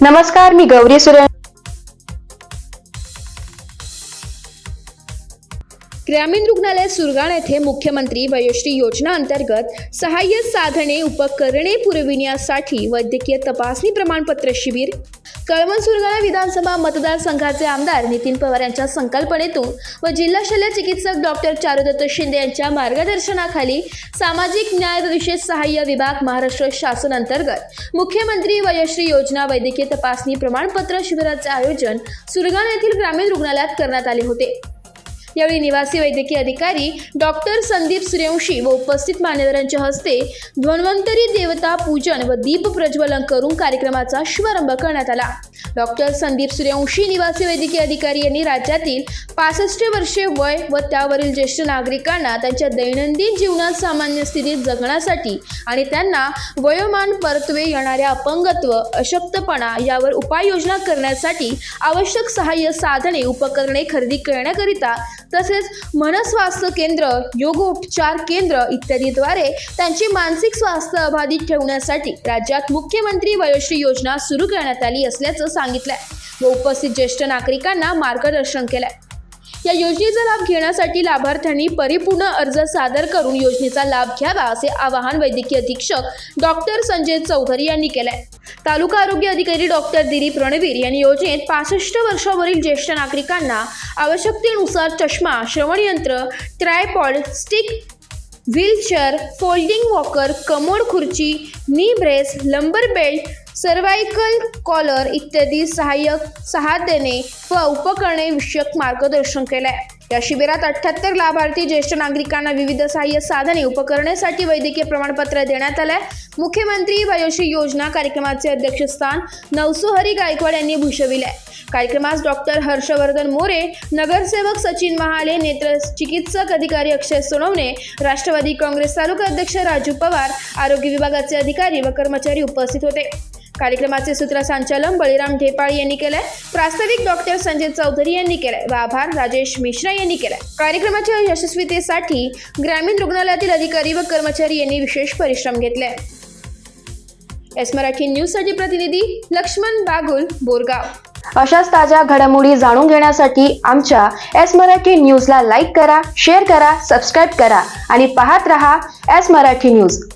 नमस्कार, मी गौरी सूर्य. ग्रामीण रुग्णालय सुरगाण येथे मुख्यमंत्री वयोश्री योजना अंतर्गत सहाय्य साधने उपकरणे पुरविण्यासाठी वैद्यकीय तपासणी प्रमाणपत्र शिबिर. कळवण सुरगाणा विधानसभा मतदारसंघाचे आमदार नितीन पवार यांच्या संकल्पनेतून व जिल्हा शल्य चिकित्सक डॉक्टर चारुदत्त शिंदे यांच्या मार्गदर्शनाखाली सामाजिक न्याय व विशेष सहाय्य विभाग महाराष्ट्र शासन अंतर्गत मुख्यमंत्री वयोश्री योजना वैद्यकीय तपासणी प्रमाणपत्र शिबिराचे आयोजन सुरगाणा येथील ग्रामीण रुग्णालयात करण्यात आले होते. यावेळी निवासी वैद्यकीय अधिकारी डॉक्टर संदीप सूर्यवंशी व उपस्थित मान्यवरांच्या हस्ते धन्वंतरी देवता पूजन व दीप प्रज्वलन करून कार्यक्रमाचा शुभारंभ करण्यात आला. डॉक्टर संदीप सूर्यवंशी निवासी वैद्यकीय अधिकारी यांनी राज्यातील 65 वर्षे वय व त्यावरील ज्येष्ठ नागरिकांना त्यांच्या दैनंदिन जीवनात सामान्य स्थितीत जगण्यासाठी आणि त्यांना वयोमान परत्वे येणाऱ्या अपंगत्व, अशक्तपणा यावर उपाययोजना करण्यासाठी आवश्यक सहाय्य साधने उपकरणे खरेदी करण्याकरिता तसेच मनस्वास्थ्य केंद्र, योगोपचार केंद्र इत्यादीद्वारे त्यांचे मानसिक स्वास्थ्य अबाधित ठेवण्यासाठी राज्यात मुख्यमंत्री वयोश्री योजना सुरू करण्यात आली असल्याचं सांगितलंय व उपस्थित ज्येष्ठ नागरिकांना मार्गदर्शन केलंय. या योजनेचा लाभ घेण्यासाठी लाभार्थ्यांनी परिपूर्ण अर्ज सादर करून योजनेचा लाभ घ्यावा असे आवाहन वैद्यकीय अधीक्षक डॉक्टर संजय चौधरी यांनी केलंय. तालुका आरोग्य अधिकारी डॉक्टर दिलीप रणवीर यांनी योजनेत 65 वर्षावरील ज्येष्ठ नागरिकांना आवश्यकतेनुसार चष्मा, श्रवणयंत्र, tripod, stick, wheelchair, folding walker, commode खुर्ची, नी ब्रेस, लंबर बेल्ट, सर्वायकल कॉलर इत्यादी साधने व उपकरणे विषयक मार्गदर्शन केलंय. या शिबिरात 78 लाभार्थी ज्येष्ठ नागरिकांना विविध सहाय्य साधने उपकरणेसाठी वैद्यकीय प्रमाणपत्र देण्यात आलंय. मुख्यमंत्री वयोश्री योजना कार्यक्रमाचे अध्यक्षस्थान नवसोहरी गायकवाड यांनी भूषविले. कार्यक्रमास डॉक्टर हर्षवर्धन मोरे, नगरसेवक सचिन महाले, नेत्र चिकित्सक अधिकारी अक्षय सोनवणे, राष्ट्रवादी काँग्रेस तालुका अध्यक्ष राजू पवार, आरोग्य विभागाचे अधिकारी व कर्मचारी उपस्थित होते. कार्यक्रमाचे सूत्रसंचालन बळीराम ढेपाळे यांनी केले. प्रास्ताविक डॉक्टर संजय चौधरी यांनी केले व आभार राजेश मिश्रा यांनी केले. कार्यक्रमाच्या यशस्वीतेसाठी ग्रामीण रुग्णालयातील अधिकारी व कर्मचारी यांनी विशेष परिश्रम घेतले. एस मराठी न्यूज साठी प्रतिनिधी लक्ष्मण बागुल, बोरगाव. अशाच ताज्या घडामोडी जाणून घेण्यासाठी आमच्या एस मराठी न्यूजला लाईक करा, शेअर करा, सबस्क्राईब करा आणि पाहत रहा एस मराठी न्यूज.